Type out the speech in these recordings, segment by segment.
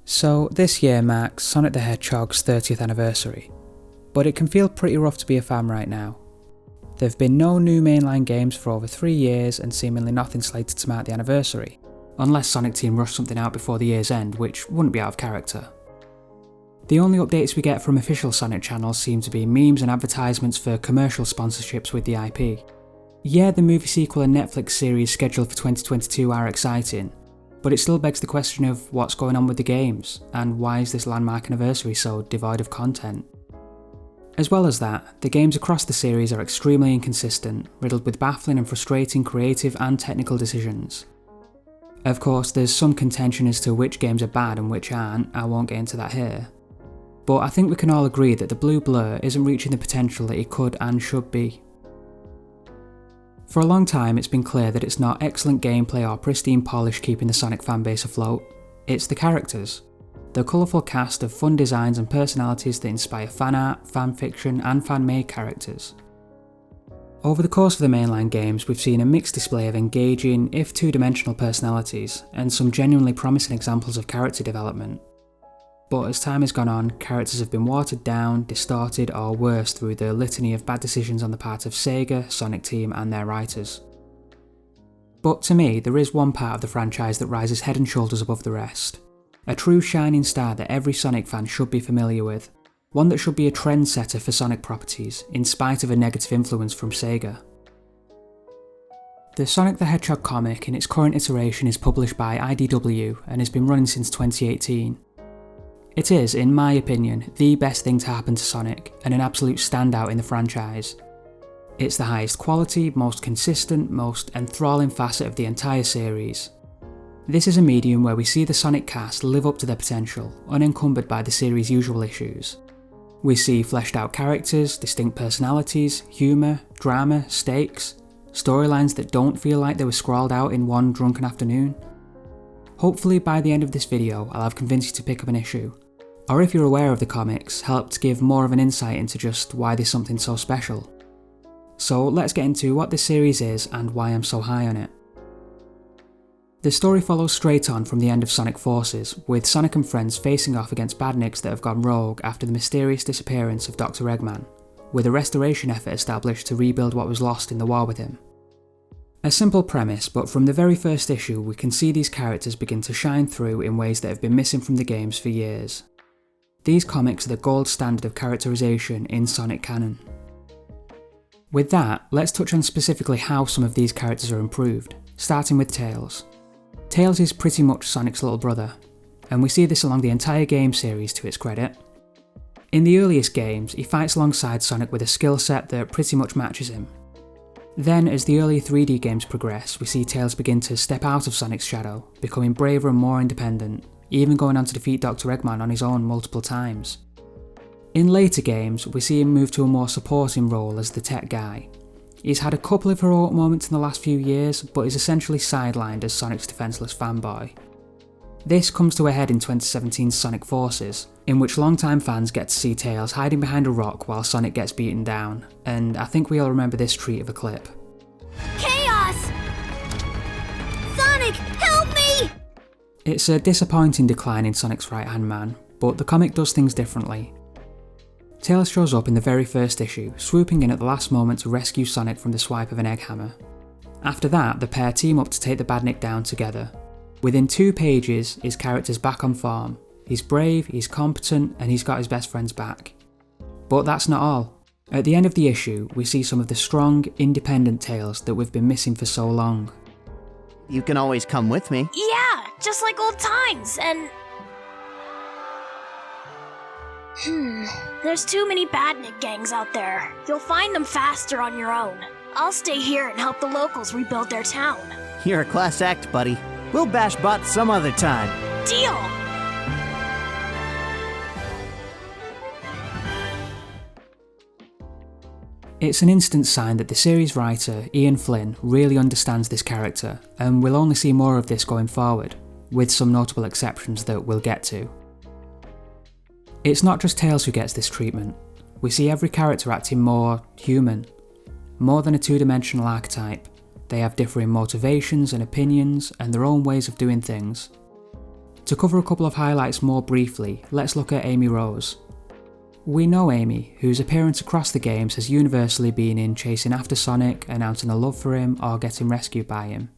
So this year marks Sonic the Hedgehog's 30th anniversary, but it can feel pretty rough to be a fan right now. There have been no new mainline games for over 3 years and seemingly nothing slated to mark the anniversary, unless Sonic Team rush something out before the year's end, which wouldn't be out of character. The only updates we get from official Sonic channels seem to be memes and advertisements for commercial sponsorships with the IP. Yeah, the movie sequel and Netflix series scheduled for 2022 are exciting, but it still begs the question of what's going on with the games, and why is this landmark anniversary so devoid of content? As well as that, the games across the series are extremely inconsistent, riddled with baffling and frustrating creative and technical decisions. Of course, there's some contention as to which games are bad and which aren't, I won't get into that here. But I think we can all agree that the Blue Blur isn't reaching the potential that it could and should be. For a long time it's been clear that it's not excellent gameplay or pristine polish keeping the Sonic fanbase afloat, it's the characters. The colourful cast of fun designs and personalities that inspire fan art, fan fiction and fan-made characters. Over the course of the mainline games we've seen a mixed display of engaging, if two-dimensional personalities, and some genuinely promising examples of character development. But as time has gone on, characters have been watered down, distorted or worse through the litany of bad decisions on the part of SEGA, Sonic Team and their writers. But to me, there is one part of the franchise that rises head and shoulders above the rest. A true shining star that every Sonic fan should be familiar with. One that should be a trendsetter for Sonic properties, in spite of a negative influence from SEGA. The Sonic the Hedgehog comic in its current iteration is published by IDW and has been running since 2018. It is, in my opinion, the best thing to happen to Sonic, and an absolute standout in the franchise. It's the highest quality, most consistent, most enthralling facet of the entire series. This is a medium where we see the Sonic cast live up to their potential, unencumbered by the series' usual issues. We see fleshed out characters, distinct personalities, humour, drama, stakes, storylines that don't feel like they were scrawled out in one drunken afternoon. Hopefully by the end of this video I'll have convinced you to pick up an issue, or if you're aware of the comics, helped give more of an insight into just why there's something so special. So let's get into what this series is and why I'm so high on it. The story follows straight on from the end of Sonic Forces, with Sonic and friends facing off against badniks that have gone rogue after the mysterious disappearance of Dr. Eggman, with a restoration effort established to rebuild what was lost in the war with him. A simple premise, but from the very first issue we can see these characters begin to shine through in ways that have been missing from the games for years. These comics are the gold standard of characterization in Sonic canon. With that, let's touch on specifically how some of these characters are improved, starting with Tails. Tails is pretty much Sonic's little brother, and we see this along the entire game series to its credit. In the earliest games, he fights alongside Sonic with a skill set that pretty much matches him. Then, as the early 3D games progress, we see Tails begin to step out of Sonic's shadow, becoming braver and more independent, even going on to defeat Dr. Eggman on his own multiple times. In later games, we see him move to a more supporting role as the tech guy. He's had a couple of heroic moments in the last few years, but is essentially sidelined as Sonic's defenceless fanboy. This comes to a head in 2017's Sonic Forces, in which longtime fans get to see Tails hiding behind a rock while Sonic gets beaten down, and I think we all remember this treat of a clip. Chaos! Sonic, help me! It's a disappointing decline in Sonic's right-hand man, but the comic does things differently. Tails shows up in the very first issue, swooping in at the last moment to rescue Sonic from the swipe of an egg hammer. After that, the pair team up to take the badnik down together. Within 2 pages, his character's back on form. He's brave, he's competent, and he's got his best friends back. But that's not all. At the end of the issue, we see some of the strong, independent Tails that we've been missing for so long. You can always come with me. Yeah, just like old times, and... There's too many badnik gangs out there. You'll find them faster on your own. I'll stay here and help the locals rebuild their town. You're a class act, buddy. We'll bash bots some other time. Deal! It's an instant sign that the series writer, Ian Flynn, really understands this character, and we'll only see more of this going forward, with some notable exceptions that we'll get to. It's not just Tails who gets this treatment. We see every character acting more human. More than a two-dimensional archetype, they have differing motivations and opinions and their own ways of doing things. To cover a couple of highlights more briefly, let's look at Amy Rose. We know Amy, whose appearance across the games has universally been in chasing after Sonic, announcing a love for him, or getting rescued by him.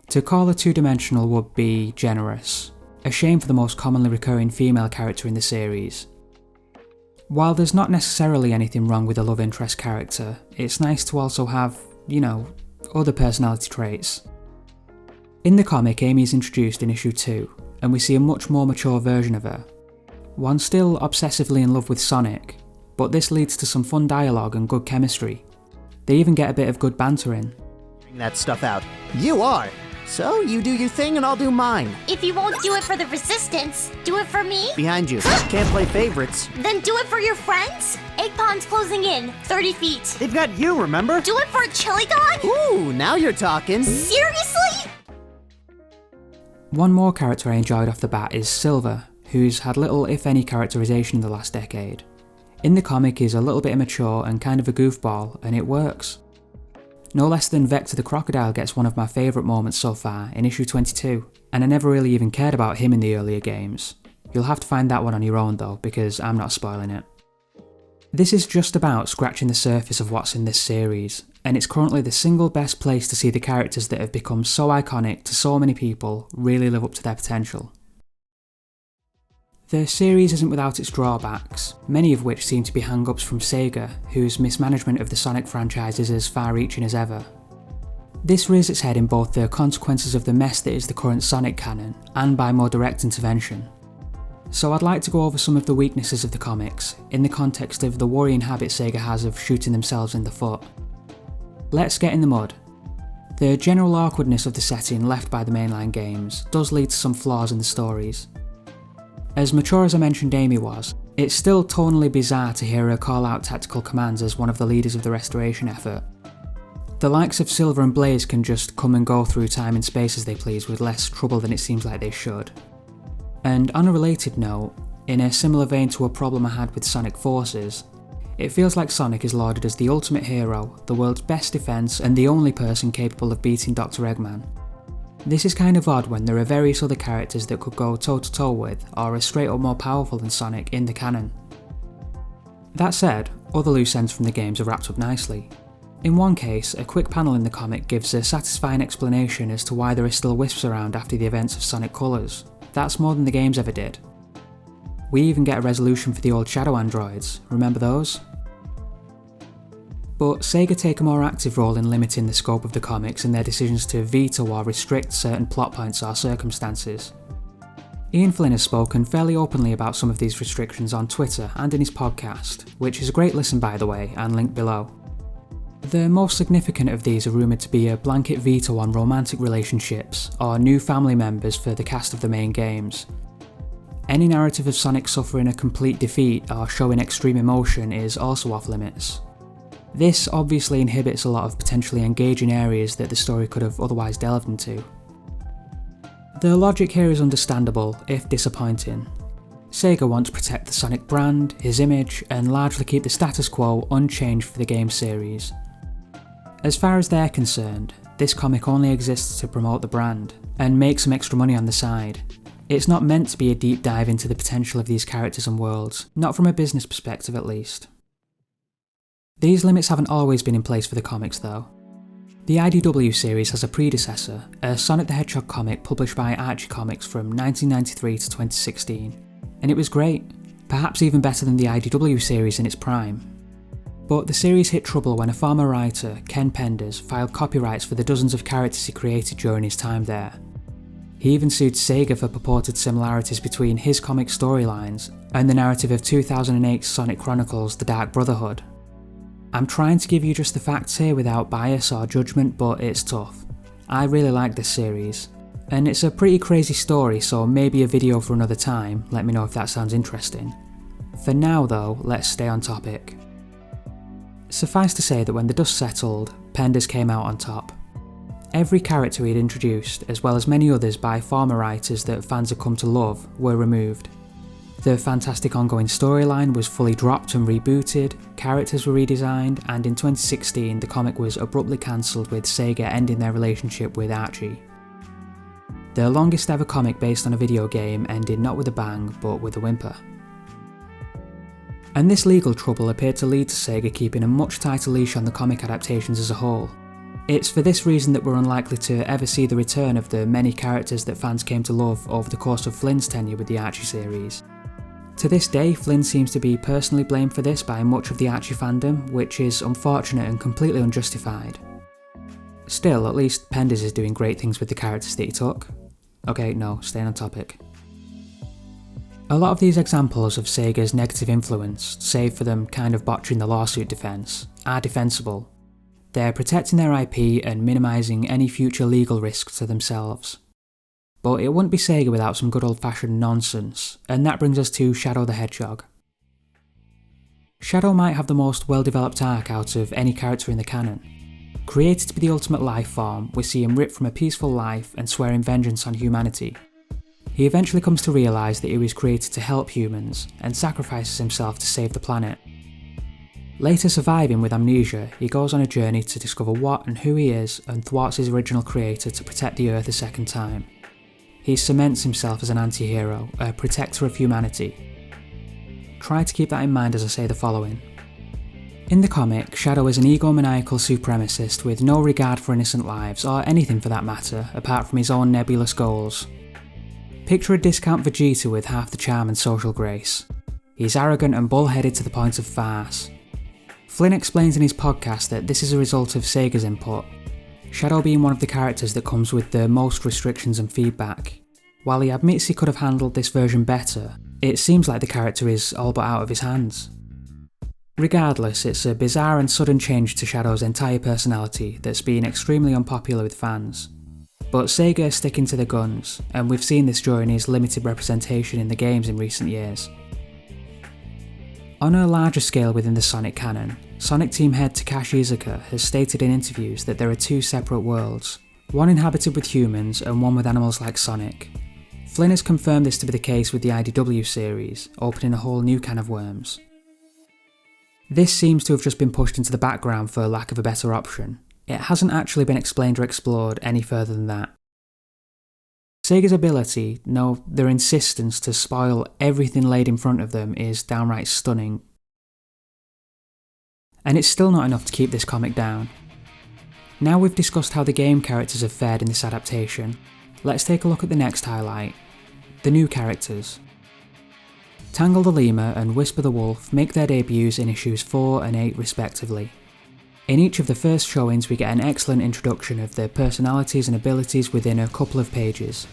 To call her two-dimensional would be generous, a shame for the most commonly recurring female character in the series. While there's not necessarily anything wrong with a love interest character, it's nice to also have, other personality traits. In the comic, Amy is introduced in issue 2, and we see a much more mature version of her. One still obsessively in love with Sonic, but this leads to some fun dialogue and good chemistry. They even get a bit of good banter in. Bring that stuff out. You are! So you do your thing and I'll do mine. If you won't do it for the Resistance, do it for me? Behind you. Can't play favorites. Then do it for your friends? Egg Pond's closing in, 30 feet. They've got you, remember? Do it for Chili God? Ooh, now you're talking. Seriously? One more character I enjoyed off the bat is Silva, who's had little if any characterization in the last decade. In the comic he's a little bit immature and kind of a goofball, and it works. No less than Vector the Crocodile gets one of my favourite moments so far in issue 22, and I never really even cared about him in the earlier games. You'll have to find that one on your own though, because I'm not spoiling it. This is just about scratching the surface of what's in this series, and it's currently the single best place to see the characters that have become so iconic to so many people really live up to their potential. The series isn't without its drawbacks, many of which seem to be hang-ups from SEGA, whose mismanagement of the Sonic franchise is as far-reaching as ever. This rears its head in both the consequences of the mess that is the current Sonic canon, and by more direct intervention. So I'd like to go over some of the weaknesses of the comics, in the context of the worrying habit SEGA has of shooting themselves in the foot. Let's get in the mud. The general awkwardness of the setting left by the mainline games does lead to some flaws in the stories. As mature as I mentioned Amy was, it's still tonally bizarre to hear her call out tactical commands as one of the leaders of the restoration effort. The likes of Silva and Blaze can just come and go through time and space as they please with less trouble than it seems like they should. And on a related note, in a similar vein to a problem I had with Sonic Forces, it feels like Sonic is lauded as the ultimate hero, the world's best defense, and the only person capable of beating Dr. Eggman. This is kind of odd when there are various other characters that could go toe to toe with, or are straight up more powerful than Sonic in the canon. That said, other loose ends from the games are wrapped up nicely. In one case, a quick panel in the comic gives a satisfying explanation as to why there are still wisps around after the events of Sonic Colors. That's more than the games ever did. We even get a resolution for the old Shadow androids, remember those? But SEGA take a more active role in limiting the scope of the comics in their decisions to veto or restrict certain plot points or circumstances. Ian Flynn has spoken fairly openly about some of these restrictions on Twitter and in his podcast, which is a great listen by the way, and linked below. The most significant of these are rumoured to be a blanket veto on romantic relationships or new family members for the cast of the main games. Any narrative of Sonic suffering a complete defeat or showing extreme emotion is also off limits. This obviously inhibits a lot of potentially engaging areas that the story could have otherwise delved into. The logic here is understandable, if disappointing. SEGA want to protect the Sonic brand, his image, and largely keep the status quo unchanged for the game series. As far as they're concerned, this comic only exists to promote the brand, and make some extra money on the side. It's not meant to be a deep dive into the potential of these characters and worlds, not from a business perspective at least. These limits haven't always been in place for the comics though. The IDW series has a predecessor, a Sonic the Hedgehog comic published by Archie Comics from 1993 to 2016, and it was great, perhaps even better than the IDW series in its prime. But the series hit trouble when a former writer, Ken Penders, filed copyrights for the dozens of characters he created during his time there. He even sued SEGA for purported similarities between his comic storylines and the narrative of 2008's Sonic Chronicles: The Dark Brotherhood. I'm trying to give you just the facts here without bias or judgment, but it's tough. I really like this series, and it's a pretty crazy story, so maybe a video for another time, let me know if that sounds interesting. For now though, let's stay on topic. Suffice to say that when the dust settled, Penders came out on top. Every character he had introduced, as well as many others by former writers that fans had come to love, were removed. The fantastic ongoing storyline was fully dropped and rebooted, characters were redesigned, and in 2016 the comic was abruptly cancelled with SEGA ending their relationship with Archie. the longest ever comic based on a video game ending not with a bang but with a whimper. And this legal trouble appeared to lead to Sega keeping a much tighter leash on the comic adaptations as a whole. It's for this reason that we're unlikely to ever see the return of the many characters that fans came to love over the course of Flynn's tenure with the Archie series. To this day, Flynn seems to be personally blamed for this by much of the Archie fandom, which is unfortunate and completely unjustified. Still, at least Penders is doing great things with the characters that he took. Okay, no, staying on topic. A lot of these examples of Sega's negative influence, save for them kind of botching the lawsuit defence, are defensible. They're protecting their IP and minimising any future legal risks to themselves. But it wouldn't be Sega without some good old-fashioned nonsense, and that brings us to Shadow the Hedgehog. Shadow might have the most well-developed arc out of any character in the canon. Created to be the ultimate life form, we see him ripped from a peaceful life and swearing vengeance on humanity. He eventually comes to realise that he was created to help humans, and sacrifices himself to save the planet. Later surviving with amnesia, he goes on a journey to discover what and who he is and thwarts his original creator to protect the Earth a second time. He cements himself as an anti-hero, a protector of humanity. Try to keep that in mind as I say the following. In the comic, Shadow is an egomaniacal supremacist with no regard for innocent lives, or anything for that matter, apart from his own nebulous goals. Picture a discount Vegeta with half the charm and social grace. He's arrogant and bullheaded to the point of farce. Flynn explains in his podcast that this is a result of Sega's input, Shadow being one of the characters that comes with the most restrictions and feedback. While he admits he could have handled this version better, it seems like the character is all but out of his hands. Regardless, it's a bizarre and sudden change to Shadow's entire personality that's been extremely unpopular with fans. But Sega is sticking to their guns, and we've seen this during his limited representation in the games in recent years. On a larger scale within the Sonic canon, Sonic team head Takashi Iizuka has stated in interviews that there are two separate worlds, one inhabited with humans and one with animals like Sonic. Flynn has confirmed this to be the case with the IDW series, opening a whole new can of worms. This seems to have just been pushed into the background for lack of a better option. It hasn't actually been explained or explored any further than that. Sega's ability, no, their insistence to spoil everything laid in front of them is downright stunning. And it's still not enough to keep this comic down. Now we've discussed how the game characters have fared in this adaptation, let's take a look at the next highlight, the new characters. Tangle the Lemur and Whisper the Wolf make their debuts in issues 4 and 8 respectively. In each of the first showings we get an excellent introduction of their personalities and abilities within a couple of pages.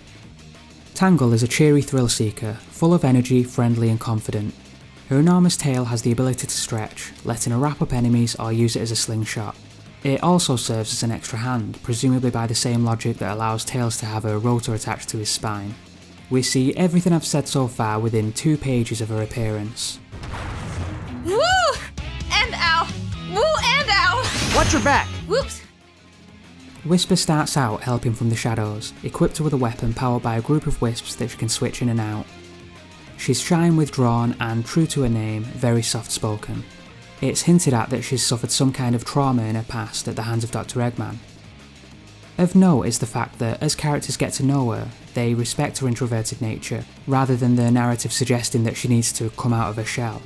Tangle is a cheery thrill seeker, full of energy, friendly and confident. Her enormous tail has the ability to stretch, letting her wrap up enemies or use it as a slingshot. It also serves as an extra hand, presumably by the same logic that allows Tails to have a rotor attached to his spine. We see everything I've said so far within 2 pages of her appearance. Woo! And ow! Woo and ow! Watch your back! Whoops! Whisper starts out helping from the shadows, equipped with a weapon powered by a group of wisps that she can switch in and out. She's shy and withdrawn and, true to her name, very soft-spoken. It's hinted at that she's suffered some kind of trauma in her past at the hands of Dr. Eggman. Of note is the fact that as characters get to know her, they respect her introverted nature, rather than the narrative suggesting that she needs to come out of her shell.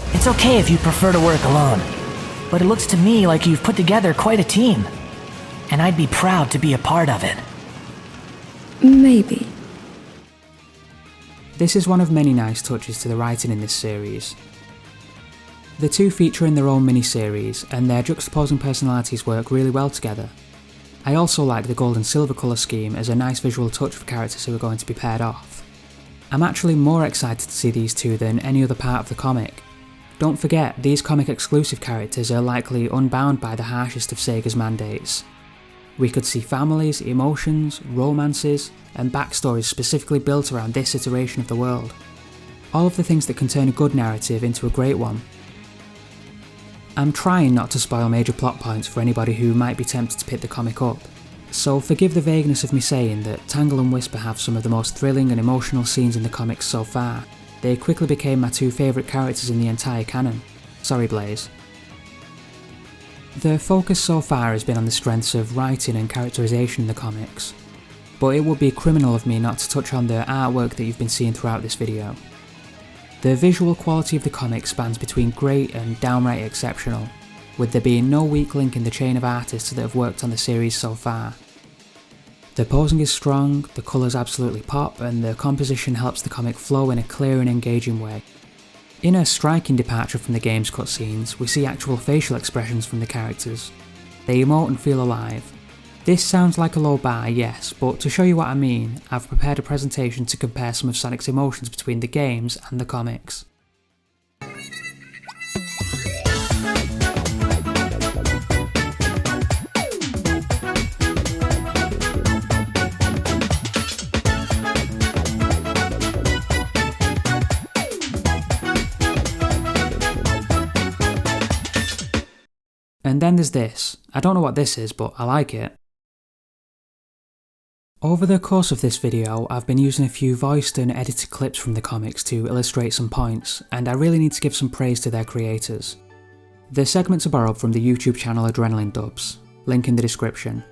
It's okay if you prefer to work alone, but it looks to me like you've put together quite a team, and I'd be proud to be a part of it. Maybe. This is one of many nice touches to the writing in this series. The two feature in their own mini-series, and their juxtaposing personalities work really well together. I also like the gold and silver colour scheme as a nice visual touch for characters who are going to be paired off. I'm actually more excited to see these two than any other part of the comic. Don't forget, these comic exclusive characters are likely unbound by the harshest of Sega's mandates. We could see families, emotions, romances, and backstories specifically built around this iteration of the world. All of the things that can turn a good narrative into a great one. I'm trying not to spoil major plot points for anybody who might be tempted to pick the comic up, so forgive the vagueness of me saying that Tangle and Whisper have some of the most thrilling and emotional scenes in the comics so far. They quickly became my 2 favourite characters in the entire canon. Sorry Blaze. The focus so far has been on the strengths of writing and characterisation in the comics. but it would be criminal of me not to touch on the artwork that you've been seeing throughout this video. The visual quality of the comic spans between great and downright exceptional, with there being no weak link in the chain of artists that have worked on the series so far. The posing is strong, the colours absolutely pop, and the composition helps the comic flow in a clear and engaging way. In a striking departure from the game's cutscenes, we see actual facial expressions from the characters. They emote and feel alive. This sounds like a low bar, yes, but to show you what I mean, I've prepared a presentation to compare some of Sonic's emotions between the games and the comics. And then there's this. I don't know what this is, but I like it. Over the course of this video, I've been using a few voiced and edited clips from the comics to illustrate some points, and I really need to give some praise to their creators. The segments are borrowed from the YouTube channel Adrenaline Dubs, link in the description.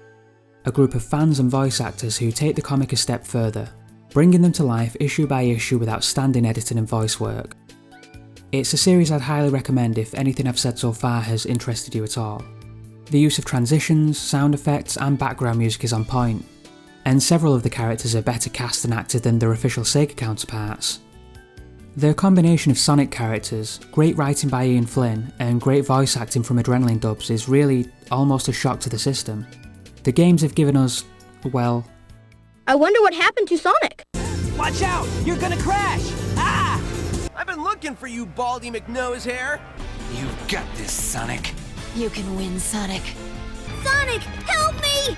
A group of fans and voice actors who take the comic a step further, bringing them to life issue by issue with outstanding editing and voice work. It's a series I'd highly recommend if anything I've said so far has interested you at all. The use of transitions, sound effects and background music is on point, and several of the characters are better cast and acted than their official SEGA counterparts. The combination of Sonic characters, great writing by Ian Flynn, and great voice acting from Adrenaline Dubs is really almost a shock to the system. The games have given us, well... I wonder what happened to Sonic? Watch out! You're gonna crash! Ah! I've been looking for you, Baldy McNosehair! You've got this, Sonic. You can win, Sonic. Sonic, help me!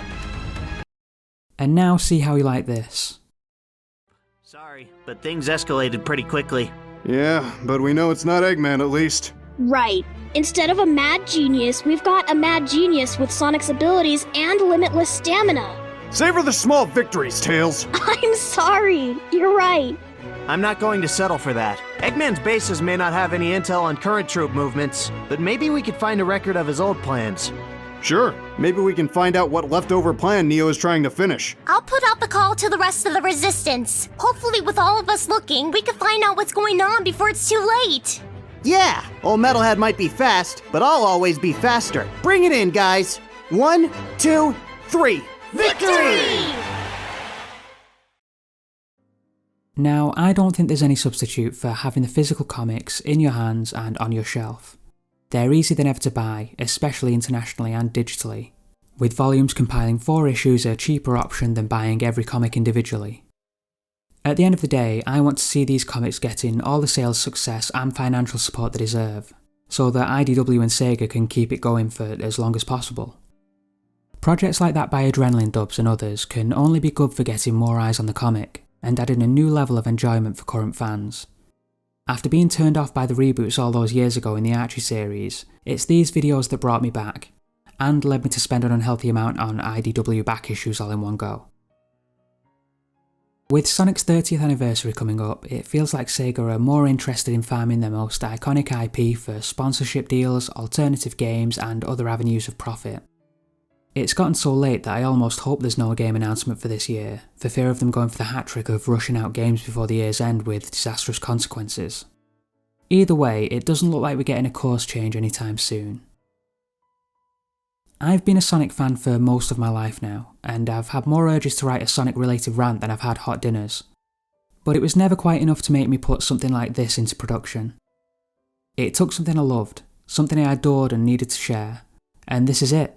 And now see how you like this. Sorry, but things escalated pretty quickly. Yeah, but we know it's not Eggman at least. Right. Instead of a mad genius, we've got a mad genius with Sonic's abilities and limitless stamina. Savor the small victories, Tails! I'm sorry. You're right. I'm not going to settle for that. Eggman's bases may not have any intel on current troop movements, but maybe we could find a record of his old plans. Sure, maybe we can find out what leftover plan Neo is trying to finish. I'll put out the call to the rest of the Resistance. Hopefully with all of us looking, we can find out what's going on before it's too late. Yeah, old Metalhead might be fast, but I'll always be faster. Bring it in, guys. 1, 2, 3. Victory! Now, I don't think there's any substitute for having the physical comics in your hands and on your shelf. They're easier than ever to buy, especially internationally and digitally, with volumes compiling 4 issues a cheaper option than buying every comic individually. At the end of the day, I want to see these comics getting all the sales success and financial support they deserve, so that IDW and SEGA can keep it going for as long as possible. Projects like that by Adrenaline Dubs and others can only be good for getting more eyes on the comic, and adding a new level of enjoyment for current fans. After being turned off by the reboots all those years ago in the Archie series, it's these videos that brought me back, and led me to spend an unhealthy amount on IDW back issues all in one go. With Sonic's 30th anniversary coming up, it feels like SEGA are more interested in farming their most iconic IP for sponsorship deals, alternative games and other avenues of profit. It's gotten so late that I almost hope there's no game announcement for this year, for fear of them going for the hat-trick of rushing out games before the year's end with disastrous consequences. Either way, it doesn't look like we're getting a course change anytime soon. I've been a Sonic fan for most of my life now, and I've had more urges to write a Sonic-related rant than I've had hot dinners. But it was never quite enough to make me put something like this into production. It took something I loved, something I adored and needed to share, and this is it.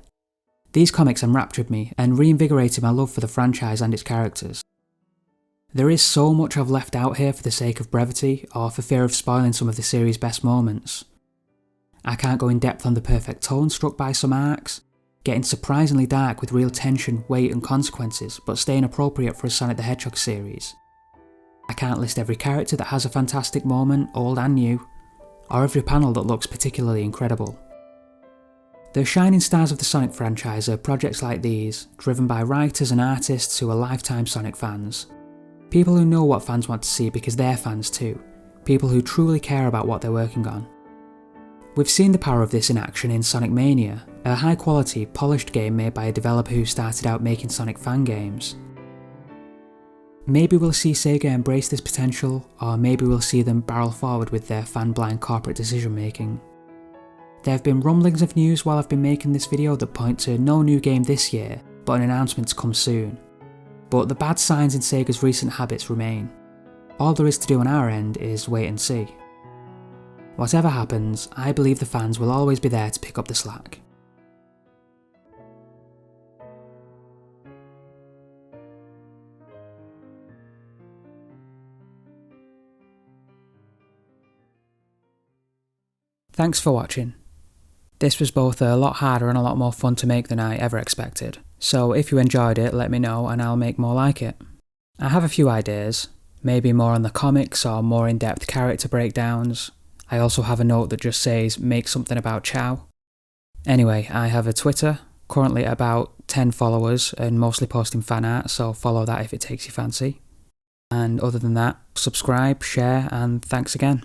These comics enraptured me and reinvigorated my love for the franchise and its characters. There is so much I've left out here for the sake of brevity or for fear of spoiling some of the series' best moments. I can't go in depth on the perfect tone struck by some arcs, getting surprisingly dark with real tension, weight and consequences, but staying appropriate for a Sonic the Hedgehog series. I can't list every character that has a fantastic moment, old and new, or every panel that looks particularly incredible. The shining stars of the Sonic franchise are projects like these, driven by writers and artists who are lifetime Sonic fans. People who know what fans want to see because they're fans too, people who truly care about what they're working on. We've seen the power of this in action in Sonic Mania, a high quality, polished game made by a developer who started out making Sonic fan games. Maybe we'll see Sega embrace this potential, or maybe we'll see them barrel forward with their fan-blind corporate decision making. There have been rumblings of news while I've been making this video that point to no new game this year, but an announcement to come soon. But the bad signs in Sega's recent habits remain. All there is to do on our end is wait and see. Whatever happens, I believe the fans will always be there to pick up the slack. Thanks for watching. This was both a lot harder and a lot more fun to make than I ever expected, so if you enjoyed it, let me know and I'll make more like it. I have a few ideas, maybe more on the comics or more in-depth character breakdowns. I also have a note that just says, make something about Chow. Anyway, I have a Twitter, currently at about 10 followers and mostly posting fan art, so follow that if it takes your fancy. And other than that, subscribe, share, and thanks again.